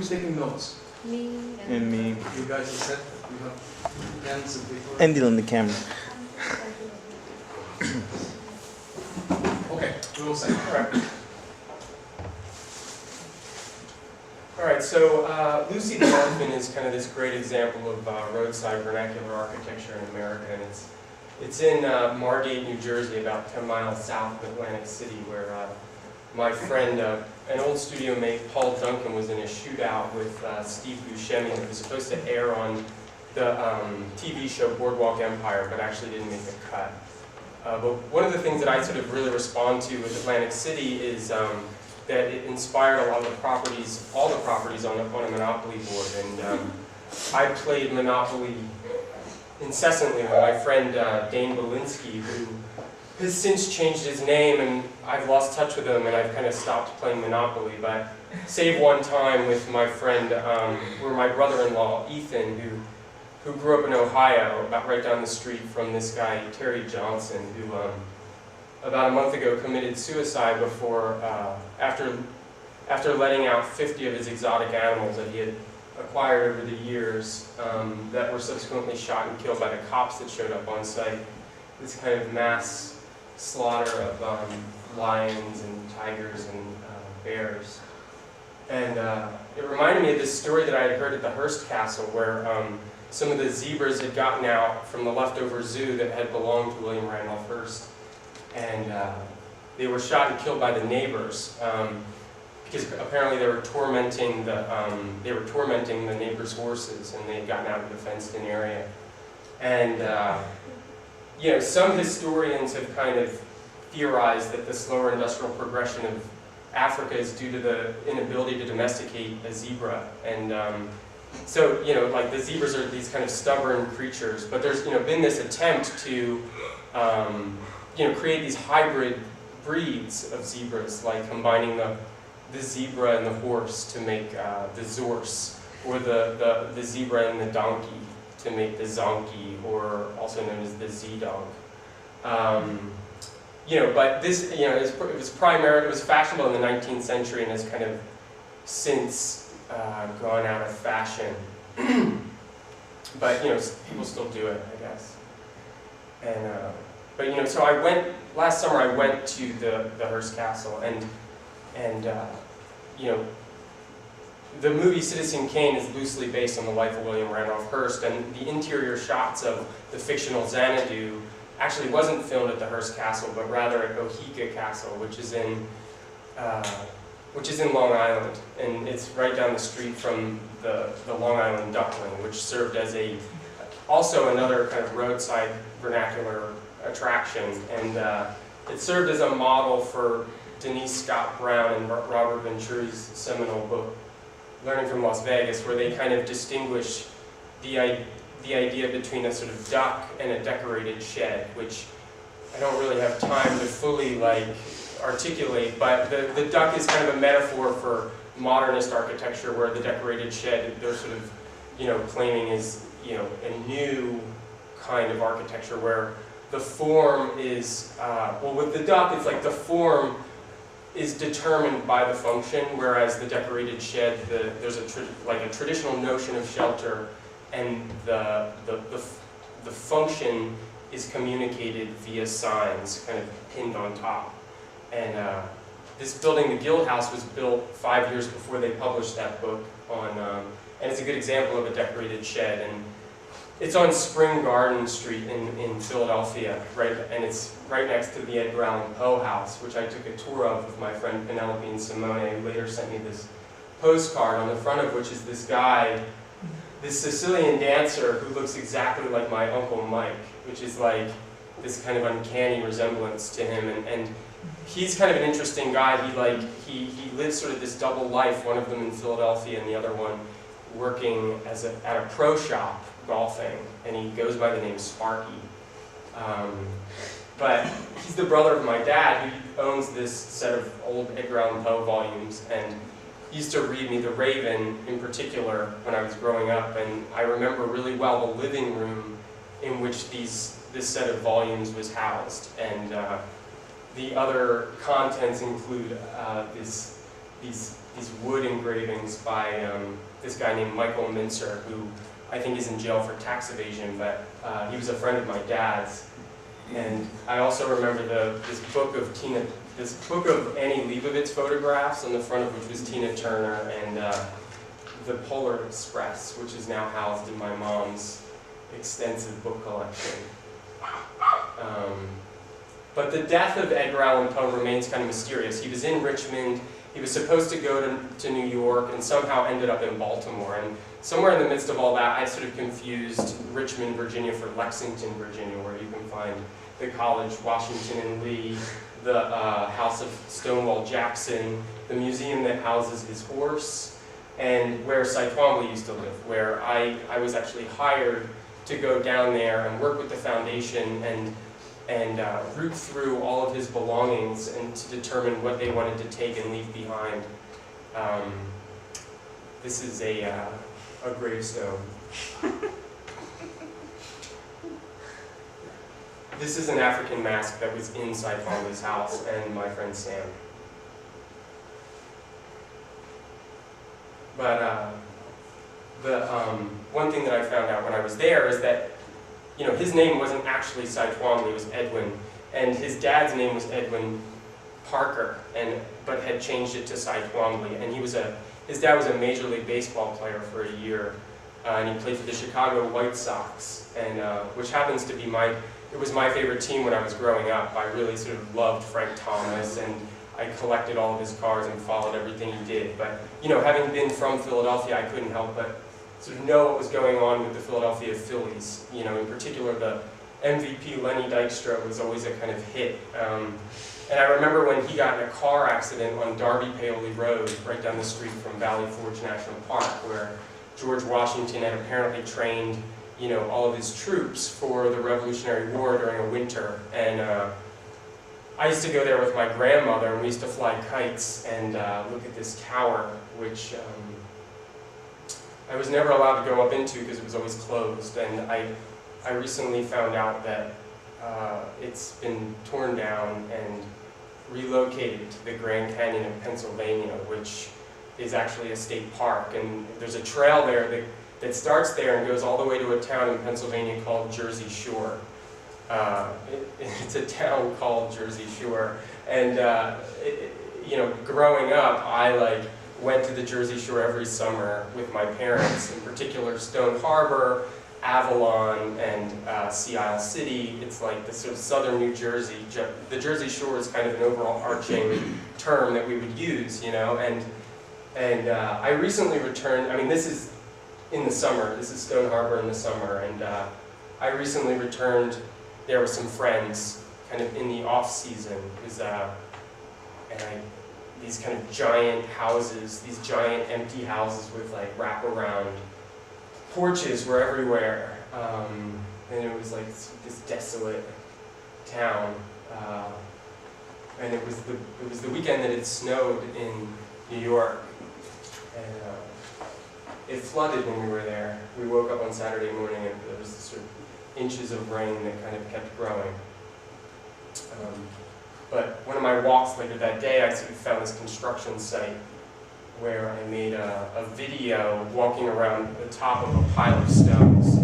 Who's taking notes? Me And me. You guys are set? You have pens and paper? Ending on the camera. Okay, we will say. All right, so Lucy the Elephant is kind of this great example of roadside vernacular architecture in America, and it's in Margate, New Jersey, about 10 miles south of Atlantic City, where my friend, an old studio mate, Paul Duncan, was in a shootout with Steve Buscemi that was supposed to air on the TV show Boardwalk Empire, but actually didn't make the cut. But one of the things that I sort of really respond to with Atlantic City is that it inspired a lot of the properties, all the properties on a Monopoly board. And I played Monopoly incessantly with my friend Dane Belinsky, who has since changed his name, and I've lost touch with him, and I've kind of stopped playing Monopoly. But save one time with my friend, or my brother-in-law, Ethan, who grew up in Ohio, about right down the street from this guy, Terry Johnson, who about a month ago committed suicide before, after letting out 50 of his exotic animals that he had acquired over the years that were subsequently shot and killed by the cops that showed up on site. This kind of mass slaughter of lions and tigers and bears. And it reminded me of this story that I had heard at the Hearst Castle, where some of the zebras had gotten out from the leftover zoo that had belonged to William Randolph Hearst. And they were shot and killed by the neighbors because apparently they were tormenting the neighbors' horses, and they had gotten out of the fenced-in area. And you know, some historians have kind of theorized that the slower industrial progression of Africa is due to the inability to domesticate a zebra. And so, you know, like the zebras are these kind of stubborn creatures, but there's, you know, been this attempt to you know, create these hybrid breeds of zebras, like combining the zebra and the horse to make the zorse, or the zebra and the donkey to make the zonkey, or also known as the zedong. You know, but this, you know, it was fashionable in the 19th century and has kind of since gone out of fashion. But you know, people still do it, I guess. And but you know, so last summer I went to the Hearst Castle, and you know, the movie Citizen Kane is loosely based on the life of William Randolph Hearst, and the interior shots of the fictional Xanadu actually wasn't filmed at the Hearst Castle, but rather at Oheka Castle, which is in Long Island, and it's right down the street from the Long Island Duckling, which served as also another kind of roadside vernacular attraction, and it served as a model for Denise Scott Brown and Robert Venturi's seminal book, Learning from Las Vegas, where they kind of distinguish the idea between a sort of duck and a decorated shed, which I don't really have time to fully like articulate, but the duck is kind of a metaphor for modernist architecture, where the decorated shed, they're sort of, you know, claiming is, you know, a new kind of architecture where the form is, well, with the duck, it's like the form is determined by the function, whereas the decorated shed, there's a traditional notion of shelter, and the function is communicated via signs, kind of pinned on top. And this building, the Guild House, was built 5 years before they published that book and it's a good example of a decorated shed. And it's on Spring Garden Street in Philadelphia, right? And it's right next to the Edgar Allan Poe house, which I took a tour of with my friend Penelope and Simone, who later sent me this postcard, on the front of which is this guy, this Sicilian dancer who looks exactly like my Uncle Mike, which is like this kind of uncanny resemblance to him. And he's kind of an interesting guy. He lives sort of this double life, one of them in Philadelphia and the other one working at a pro shop golfing, and he goes by the name Sparky. But he's the brother of my dad, who owns this set of old Edgar Allan Poe volumes, and he used to read me The Raven in particular when I was growing up, and I remember really well the living room in which this set of volumes was housed. And the other contents include these these wood engravings by this guy named Michael Mincer, who I think is in jail for tax evasion, but he was a friend of my dad's. And I also remember this book of Annie Leibovitz photographs, on the front of which was Tina Turner, and the Polar Express, which is now housed in my mom's extensive book collection. But the death of Edgar Allan Poe remains kind of mysterious. He was in Richmond. He was supposed to go to New York and somehow ended up in Baltimore. And somewhere in the midst of all that, I sort of confused Richmond, Virginia for Lexington, Virginia, where you can find the College Washington and Lee, the House of Stonewall Jackson, the museum that houses his horse, and where Cy Twombly used to live, where I was actually hired to go down there and work with the foundation and root through all of his belongings and to determine what they wanted to take and leave behind. This is a gravestone. This is an African mask that was in Cy Twombly's house and my friend Sam. But the one thing that I found out when I was there is that, you know, his name wasn't actually Cy Twombly, it was Edwin, and his dad's name was Edwin Parker, but had changed it to Cy Twombly, and his dad was a Major League Baseball player for a year, and he played for the Chicago White Sox, and which happens to be it was my favorite team when I was growing up. I really sort of loved Frank Thomas, and I collected all of his cards and followed everything he did. But, you know, having been from Philadelphia, I couldn't help but sort of know what was going on with the Philadelphia Phillies. You know, in particular, the MVP Lenny Dykstra was always a kind of hit. And I remember when he got in a car accident on Darby Paoli Road, right down the street from Valley Forge National Park, where George Washington had apparently trained, you know, all of his troops for the Revolutionary War during a winter. And I used to go there with my grandmother, and we used to fly kites and look at this tower, which I was never allowed to go up into because it was always closed. And I recently found out that it's been torn down and relocated to the Grand Canyon of Pennsylvania, which is actually a state park. And there's a trail there that starts there and goes all the way to a town in Pennsylvania called Jersey Shore. It's a town called Jersey Shore. And you know, growing up, I went to the Jersey Shore every summer with my parents, in particular Stone Harbor, Avalon, and Sea Isle City. It's like the sort of southern New Jersey. The Jersey Shore is kind of an overall arching term that we would use, you know. And I recently returned. I mean, this is in the summer. This is Stone Harbor in the summer, and I recently returned there with some friends, kind of in the off season, because these kind of giant houses, these giant empty houses with like wraparound porches were everywhere, and it was like this desolate town. And it was the weekend that it snowed in New York, and it flooded when we were there. We woke up on Saturday morning and there was this sort of inches of rain that kind of kept growing. But one of my walks later that day, I sort of found this construction site where I made a video walking around the top of a pile of stones.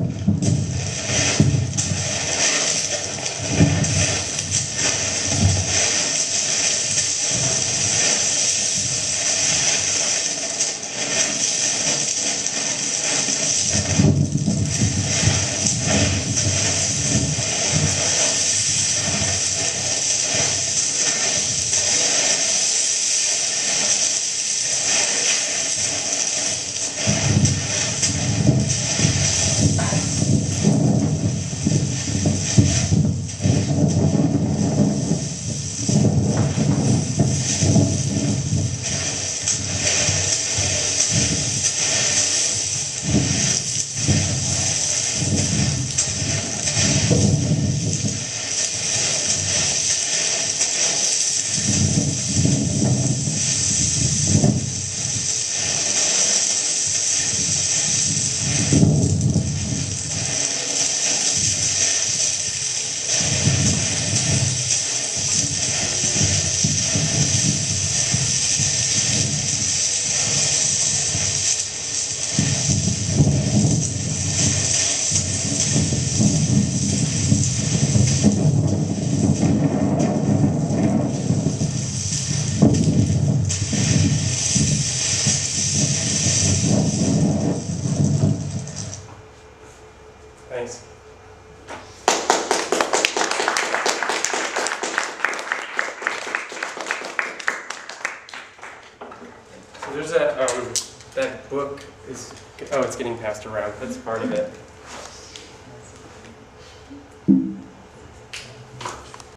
Thanks. So there's that book is, oh, it's getting passed around. That's part of it.